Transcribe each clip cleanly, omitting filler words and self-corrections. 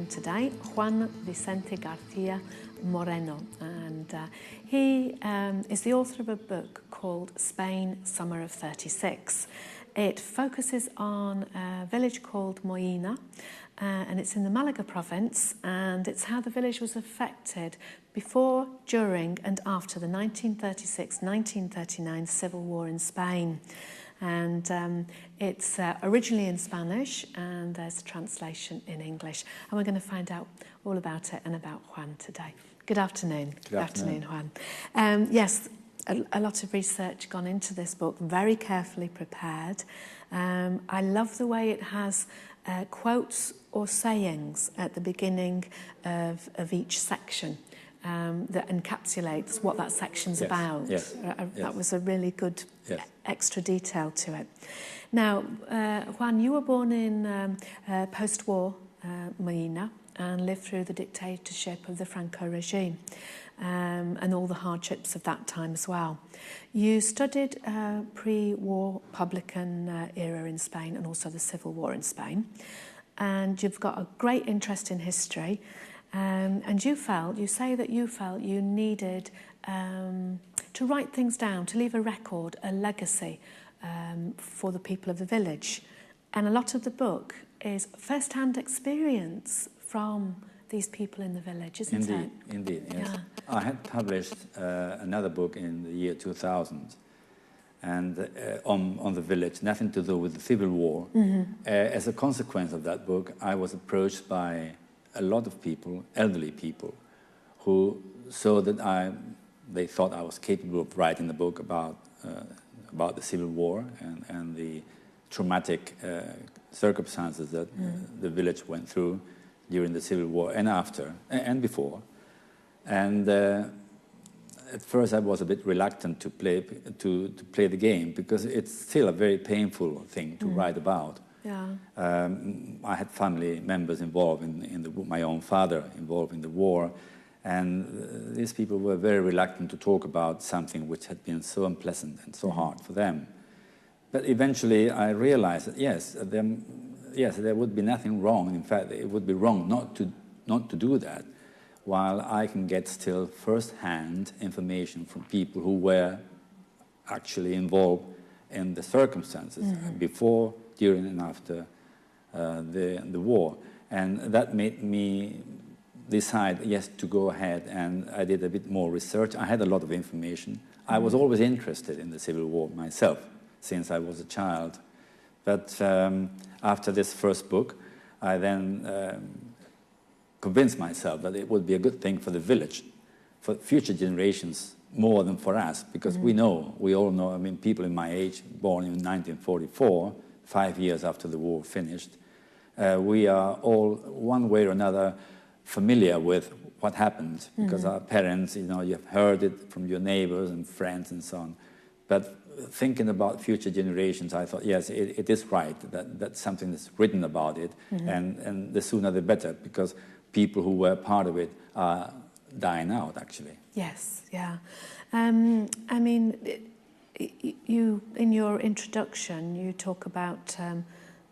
Today, Juan Vicente García Moreno, and he is the author of a book called Spain, Summer of 36. It focuses on a village called Moina, and it's in the Malaga province, and it's how the village was affected before, during and after the 1936-1939 civil war in Spain. And it's originally in Spanish, and there's a translation in English. And we're going to find out all about it and about Juan today. Good afternoon. Good afternoon, Juan. Yes, a lot of research gone into this book, very carefully prepared. I love the way it has quotes or sayings at the beginning of each section. That encapsulates what that section's about. Yes. That was a really good extra detail to it. Now, Juan, you were born in post-war Moina and lived through the dictatorship of the Franco regime and all the hardships of that time as well. You studied pre-war publican era in Spain and also the civil war in Spain, and you've got a great interest in history. And you say that you felt you needed to write things down, to leave a record, a legacy for the people of the village. And a lot of the book is first-hand experience from these people in the village, isn't it? Indeed, yes. Yeah. I had published another book in the year 2000, and on the village, nothing to do with the civil war. Mm-hmm. As a consequence of that book, I was approached by a lot of people, elderly people, who saw that they thought I was capable of writing a book about the civil war and the traumatic circumstances that the village went through during the civil war and after and before. And at first I was a bit reluctant to play the game, because it's still a very painful thing to write about. Yeah. I had family members involved my own father involved in the war, and these people were very reluctant to talk about something which had been so unpleasant and so hard for them. But eventually I realized that yes, there would be nothing wrong. In fact, it would be wrong not to do that, while I can get still first-hand information from people who were actually involved in the circumstances before, during and after the war. And that made me decide, yes, to go ahead, and I did a bit more research. I had a lot of information. I was always interested in the Civil War myself, since I was a child. But after this first book, I then convinced myself that it would be a good thing for the village, for future generations, more than for us, because we all know, I mean, people in my age, born in 1944, 5 years after the war finished, we are all, one way or another, familiar with what happened, because our parents, you've heard it from your neighbors and friends and so on. But thinking about future generations, I thought, yes, it is right that something is written about it, and the sooner the better, because people who were part of it are dying out, actually. Yes, yeah. I mean, you in your introduction, you talk about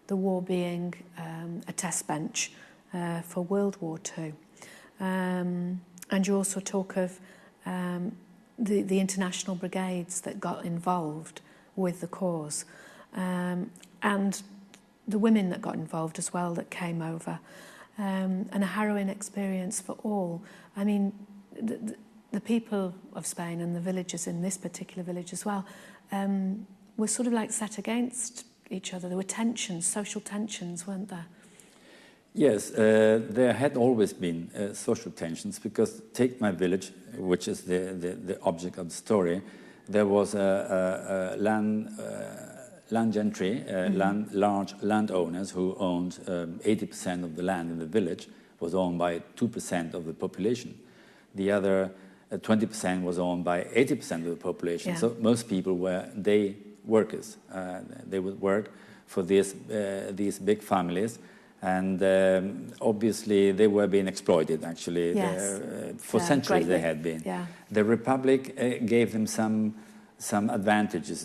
the war being a test bench for World War II. And you also talk of the international brigades that got involved with the cause, and the women that got involved as well that came over, and a harrowing experience for all. I mean, the people of Spain and the villagers in this particular village as well were sort of like set against each other. There were tensions, social tensions, weren't there? Yes, there had always been social tensions, because take my village, which is the object of the story. There was a land gentry, large landowners who owned 80% of the land in the village, was owned by 2% of the population. The other 20% was owned by 80% of the population. Yeah. So most people were day workers. They would work for these big families. And obviously they were being exploited, actually. Yes. For centuries greatly. They had been. Yeah. The Republic gave them some advantages.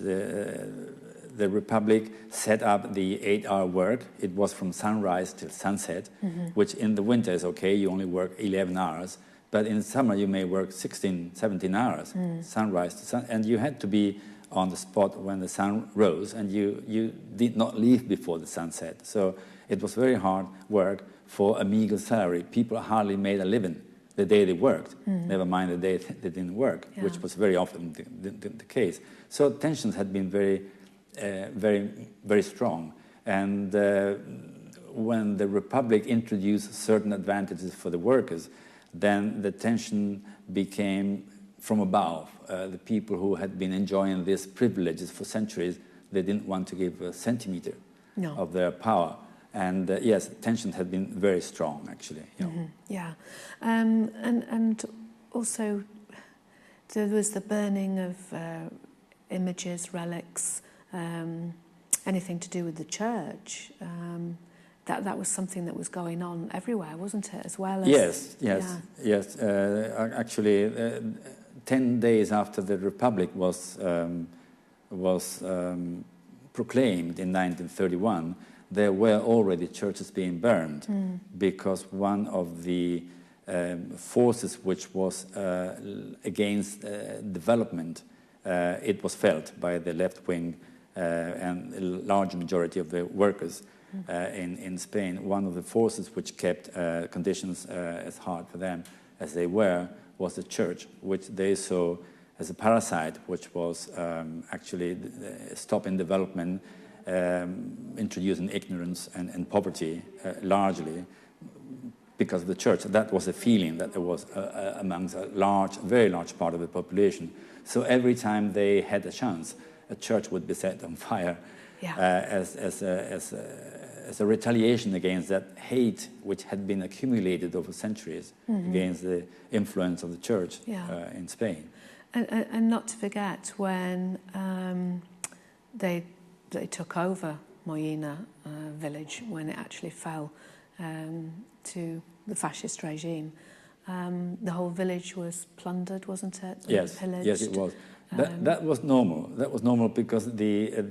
the Republic set up the 8-hour work. It was from sunrise till sunset, which in the winter is okay, you only work 11 hours. But in summer, you may work 16, 17 hours, sunrise to sun. And you had to be on the spot when the sun rose, and you did not leave before the sunset. So it was very hard work for a meager salary. People hardly made a living the day they worked, never mind the day they didn't work, which was very often the case. So tensions had been very strong. And when the Republic introduced certain advantages for the workers, then the tension became from above. The people who had been enjoying these privileges for centuries, they didn't want to give a centimeter of their power. And yes, tensions had been very strong, actually. You know. Yeah, and also there was the burning of images, relics, anything to do with the church. That was something that was going on everywhere, wasn't it? As well as yes. Actually, 10 days after the Republic was proclaimed in 1931. There were already churches being burned because one of the forces which was against development, it was felt by the left wing and a large majority of the workers in Spain. One of the forces which kept conditions as hard for them as they were was the church, which they saw as a parasite, which was actually stopping development, introducing ignorance and poverty largely because of the church. That was a feeling that there was amongst a very large part of the population. So every time they had a chance, a church would be set on fire as a retaliation against that hate which had been accumulated over centuries against the influence of the church in Spain. And not to forget when they took over Moyina village, when it actually fell to the fascist regime. The whole village was plundered, wasn't it? Yes, pillaged. yes, it was. That was normal. That was normal because the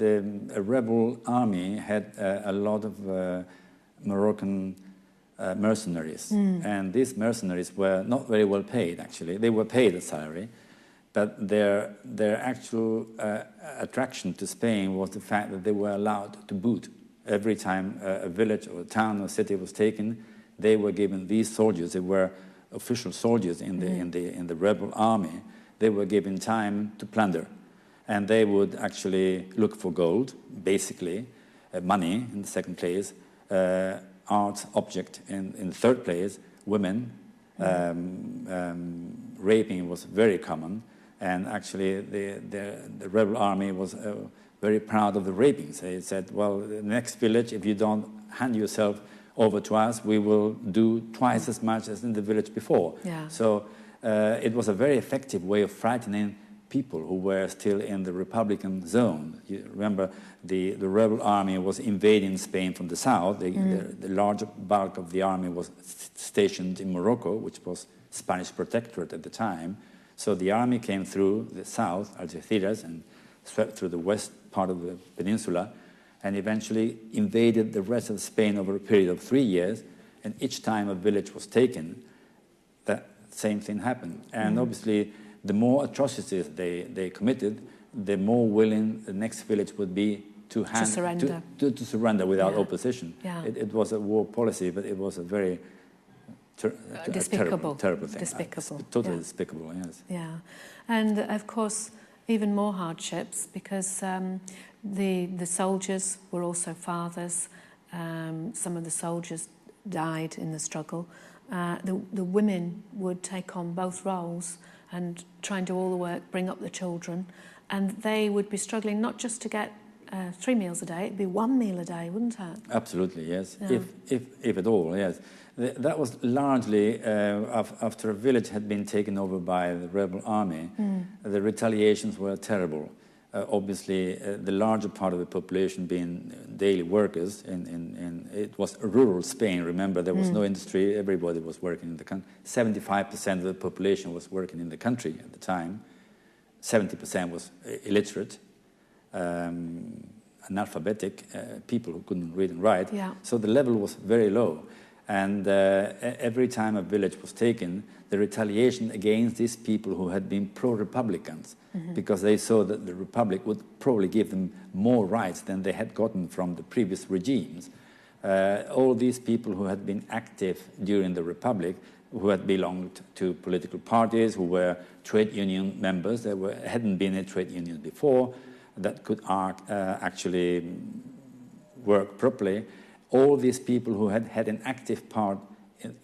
rebel army had a lot of Moroccan mercenaries, and these mercenaries were not very well paid. Actually, they were paid a salary. But their actual attraction to Spain was the fact that they were allowed to boot. Every time a village or a town or city was taken, they were given these soldiers. They were official soldiers in the rebel army. They were given time to plunder, and they would actually look for gold, basically, money in the second place, art object in the third place, women. Raping was very common. And actually, the rebel army was very proud of the rapings. They said, well, the next village, if you don't hand yourself over to us, we will do twice as much as in the village before. Yeah. So it was a very effective way of frightening people who were still in the Republican zone. You remember, the rebel army was invading Spain from the south. The larger bulk of the army was stationed in Morocco, which was Spanish protectorate at the time. So the army came through the south, Algeciras, and swept through the west part of the peninsula, and eventually invaded the rest of Spain over a period of 3 years. And each time a village was taken, that same thing happened. And obviously, the more atrocities they committed, the more willing the next village would be to surrender. To surrender without opposition. Yeah. It was a war policy, but it was a very despicable. Terrible thing. Despicable. Totally despicable, yes. Yeah. And of course, even more hardships because the soldiers were also fathers. Some of the soldiers died in the struggle. The women would take on both roles and try and do all the work, bring up the children. And they would be struggling not just to get 3 meals a day, it'd be 1 meal a day, wouldn't it? Absolutely, yes. Yeah. If at all, yes. That was largely after a village had been taken over by the rebel army. The retaliations were terrible. Obviously, the larger part of the population being daily workers, it was rural Spain. Remember, there was no industry. Everybody was working in the country. 75% of the population was working in the country at the time. 70% was illiterate. analphabetic people who couldn't read and write. Yeah. So the level was very low. And every time a village was taken, the retaliation against these people who had been pro-republicans, because they saw that the republic would probably give them more rights than they had gotten from the previous regimes. All these people who had been active during the republic, who had belonged to political parties, who were trade union members, hadn't been in trade unions before, that could actually work properly. All these people who had had an active part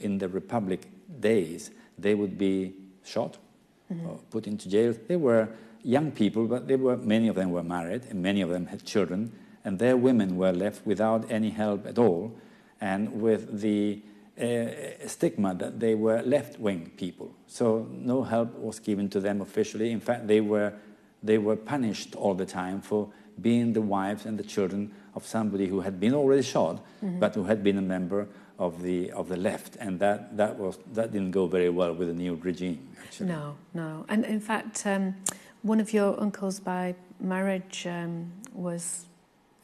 in the republic days, they would be shot or put into jail. They were young people, but many of them were married, and many of them had children, and their women were left without any help at all, and with the stigma that they were left-wing people. So no help was given to them officially. In fact, they were punished all the time for being the wives and the children of somebody who had been already shot, but who had been a member of the left, and that didn't go very well with the new regime. Actually. No. And in fact, one of your uncles by marriage was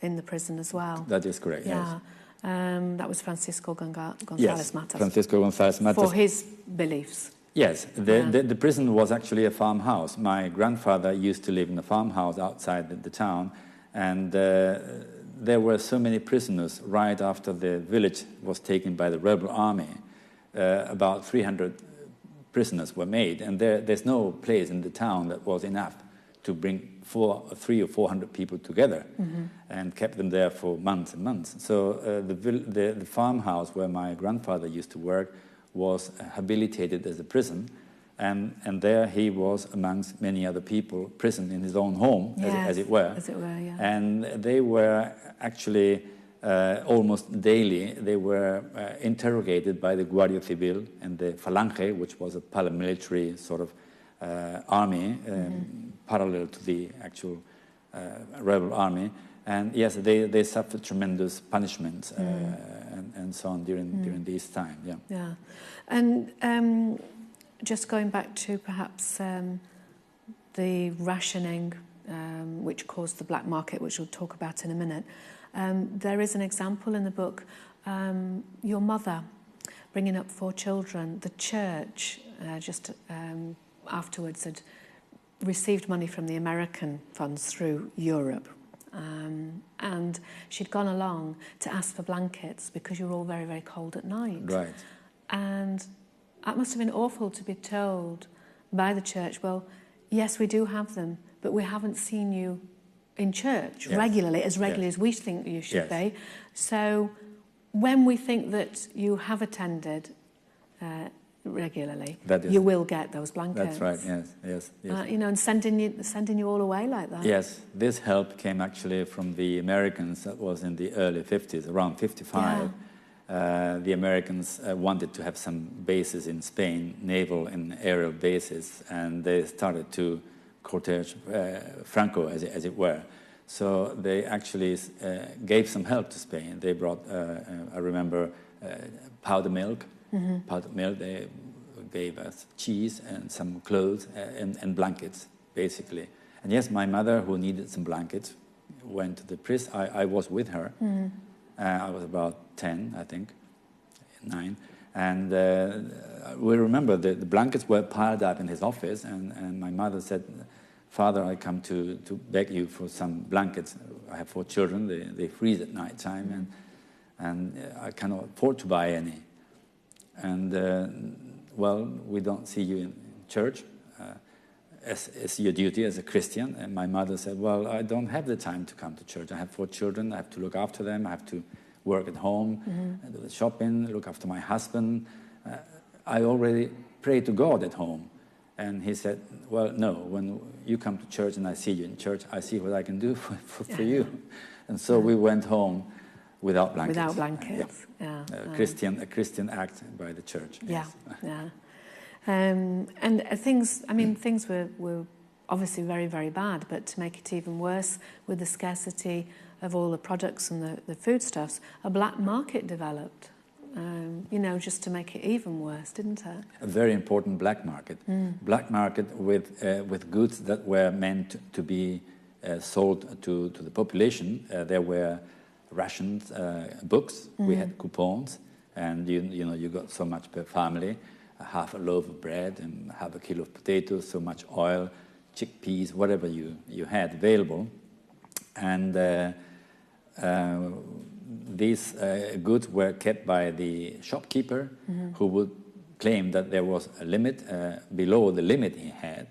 in the prison as well. That is correct. Yeah. Yes. That was Francisco González Matas. Francisco González Matas. For his beliefs. Yes, the prison was actually a farmhouse. My grandfather used to live in a farmhouse outside the town, and there were so many prisoners right after the village was taken by the rebel army. About 300 prisoners were made, and there's no place in the town that was enough to bring 300 or 400 people together, and kept them there for months and months. So the farmhouse where my grandfather used to work was habilitated as a prison, and there he was amongst many other people, prisoned in his own home, yes, as it were. As it were, yeah. And they were actually almost daily, they were interrogated by the Guardia Civil and the Falange, which was a paramilitary sort of army, parallel to the actual rebel army. And yes, they suffered tremendous punishments and so on during this time. Yeah. Yeah, and just going back to perhaps the rationing, which caused the black market, which we'll talk about in a minute. There is an example in the book. Your mother bringing up 4 children. The church just afterwards had received money from the American funds through Europe. And she'd gone along to ask for blankets because you were all very, very cold at night. Right. And that must have been awful to be told by the church, well, yes, we do have them, but we haven't seen you in church regularly as we think you should be. So when we think that you have attended regularly, you will get those blankets. That's right. Yes. And sending you all away like that. Yes, this help came actually from the Americans. That was in the early 50s, around 55. The Americans wanted to have some bases in Spain, naval and aerial bases, and they started to cortege Franco, as it were. So they actually gave some help to Spain. They brought, I remember, powder milk. Powdered milk. They gave us cheese and some clothes and blankets, basically. And yes, my mother, who needed some blankets, went to the prison. I was with her. I was about 10, I think, 9. And we remember the blankets were piled up in his office, and my mother said, Father, I come to beg you for some blankets. I have 4 children. They freeze at night time, and I cannot afford to buy any. And, well, we don't see you in church as your duty as a Christian. And my mother said, well, I don't have the time to come to church. I have 4 children. I have to look after them. I have to work at home, do the shopping, look after my husband. I already pray to God at home. And he said, well, no, when you come to church and I see you in church, I see what I can do for you. And so we went home without blankets. Without blankets, A Christian act by the church. Yeah. And things were obviously very, very bad, but to make it even worse with the scarcity of all the products and the foodstuffs, a black market developed, just to make it even worse, didn't it? A very important black market. Black market with goods that were meant to be sold to the population. There were rations, books. We had coupons, and you got so much per family, half a loaf of bread and half a kilo of potatoes, so much oil, chickpeas, whatever you had available. And these goods were kept by the shopkeeper, who would claim that there was a limit below the limit he had,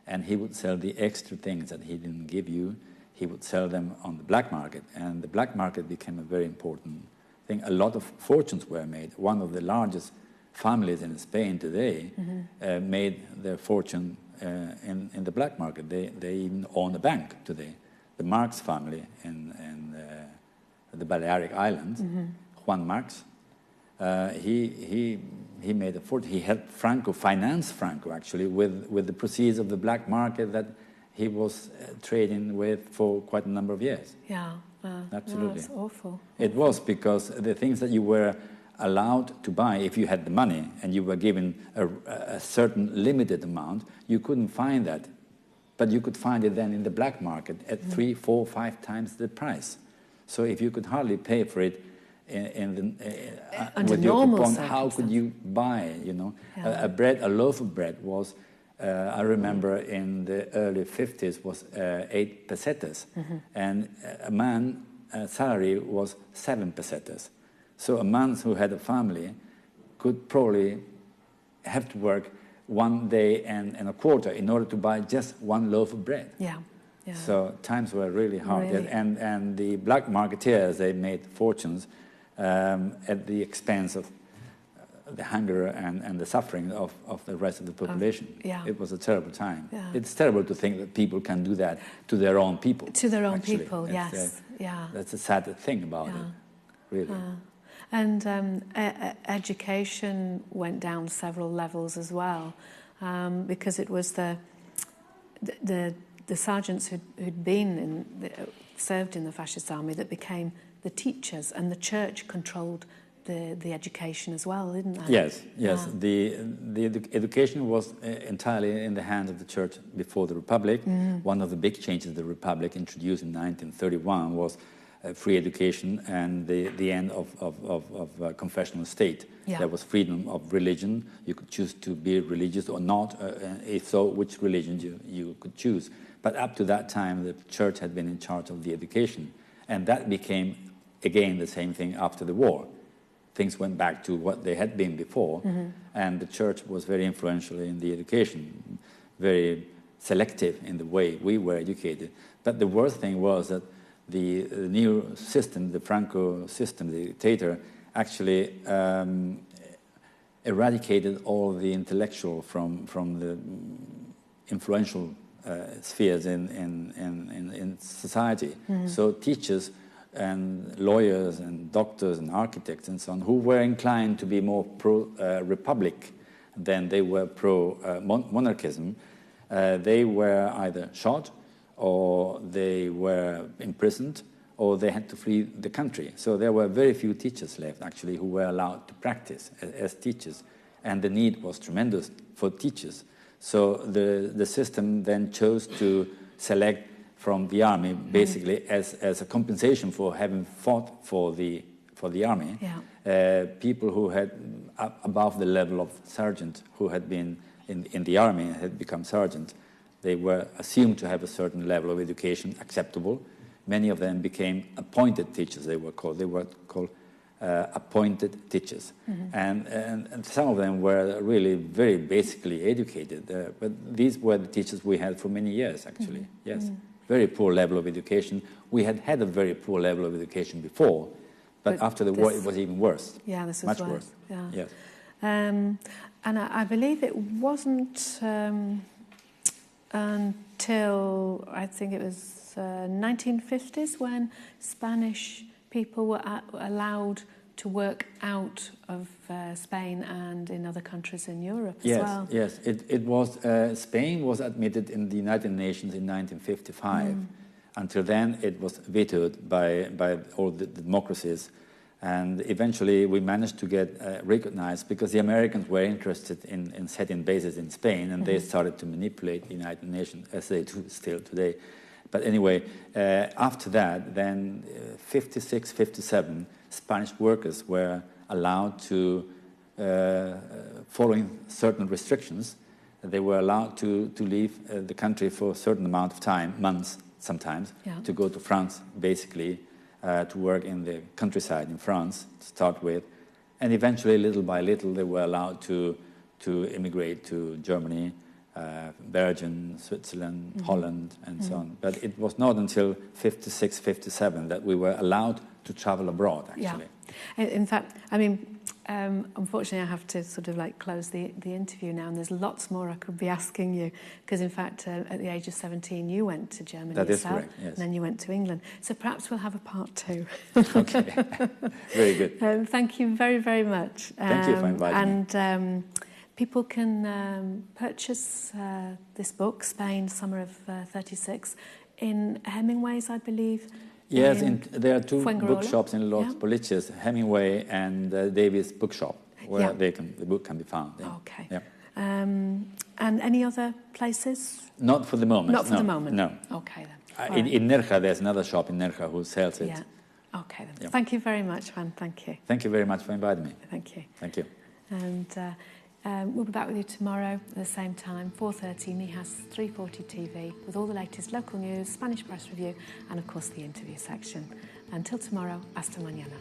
and he would sell the extra things that he didn't give you. He would sell them on the black market, and the black market became a very important thing. A lot of fortunes were made. One of the largest families in Spain today made their fortune in the black market. They even own a bank today. The Marx family in the Balearic Islands, Juan Marx, he made a fortune. He helped Franco, finance Franco actually, with the proceeds of the black market that he was trading with for quite a number of years. Yeah, absolutely. No, that's awful. It was because the things that you were allowed to buy, if you had the money and you were given a certain limited amount, you couldn't find that. But you could find it then in the black market at 3, 4, 5 times the price. So if you could hardly pay for it with your coupon, how could you buy? A loaf of bread was, I remember in the early 50s, was 8 pesetas, and a man's salary was 7 pesetas. So a man who had a family could probably have to work 1 day and a quarter in order to buy just 1 loaf of bread. Yeah. So times were really hard. Really? And the black marketeers, they made fortunes at the expense of the hunger and the suffering of the rest of the population. It was a terrible time. Yeah. It's terrible to think that people can do that to their own people. To their own actually. people, yes. That's a sad thing about it, really. And education went down several levels as well, because it was the sergeants who'd been served in the fascist army that became the teachers, and the church controlled the education as well, didn't they? Yes. The education was entirely in the hands of the church before the Republic. One of the big changes the Republic introduced in 1931 was free education and the end of confessional state. There was freedom of religion. You could choose to be religious or not. If so, which religion you could choose. But up to that time, the church had been in charge of the education. And that became, again, the same thing after the war. Things went back to what they had been before. And the church was very influential in the education, very selective in the way we were educated. But the worst thing was that the new system, the Franco system, the dictator, actually eradicated all the intellectual from the influential spheres in society. So teachers and lawyers and doctors and architects and so on, who were inclined to be more pro-republic than they were pro-monarchism, they were either shot or they were imprisoned, or they had to flee the country. So there were very few teachers left, actually, who were allowed to practice as teachers. And the need was tremendous for teachers. So the system then chose to select from the army, basically as a compensation for having fought for the army, people who had above the level of sergeant, who had been in the army and had become sergeant. They were assumed to have a certain level of education acceptable. Many of them became appointed teachers, they were called. They were called appointed teachers. And some of them were really very basically educated. But these were the teachers we had for many years, actually. Yes, very poor level of education. We had a very poor level of education before, but after the war it was even worse. Yeah, this was much worse. Yeah. Yes. And I believe it wasn't until, I think it was 1950s, when Spanish people were allowed to work out of Spain and in other countries in Europe as well. Yes, it was. Spain was admitted in the United Nations in 1955. Until then, it was vetoed by all the democracies. And eventually we managed to get recognized because the Americans were interested in setting bases in Spain, and they started to manipulate the United Nations, as they do still today. But anyway, after that, then 56, 57, Spanish workers were allowed to, following certain restrictions, they were allowed to leave the country for a certain amount of time, months sometimes, to go to France, basically, to work in the countryside in France, to start with. And eventually, little by little, they were allowed to immigrate to Germany, Belgium, Switzerland, Holland, and so on. But it was not until 56, 57 that we were allowed to travel abroad, actually. Yeah. In fact, I mean, unfortunately, I have to sort of like close the interview now, and there's lots more I could be asking you, because in fact, at the age of 17, you went to Germany That yourself, is correct, yes. And then you went to England. So perhaps we'll have a part 2. Okay, very good. Thank you very, very much. Thank you for inviting me. And people can purchase this book, Spain, Summer of 36, in Hemingway's, I believe. Yes, there are 2 Fuengirola. bookshops in Los Poliches, Hemingway and Davis Bookshop, where the book can be found. Yeah. Okay. Yeah. And any other places? Not for the moment. Not for the moment? No. Okay, then. In Nerja, there's another shop in Nerja who sells it. Yeah. Okay, then. Yeah. Thank you very much, Juan. Thank you. Thank you very much for inviting me. Thank you. Thank you. And we'll be back with you tomorrow at the same time, 4:30, Mijas 340 TV, with all the latest local news, Spanish press review, and of course the interview section. Until tomorrow, hasta mañana.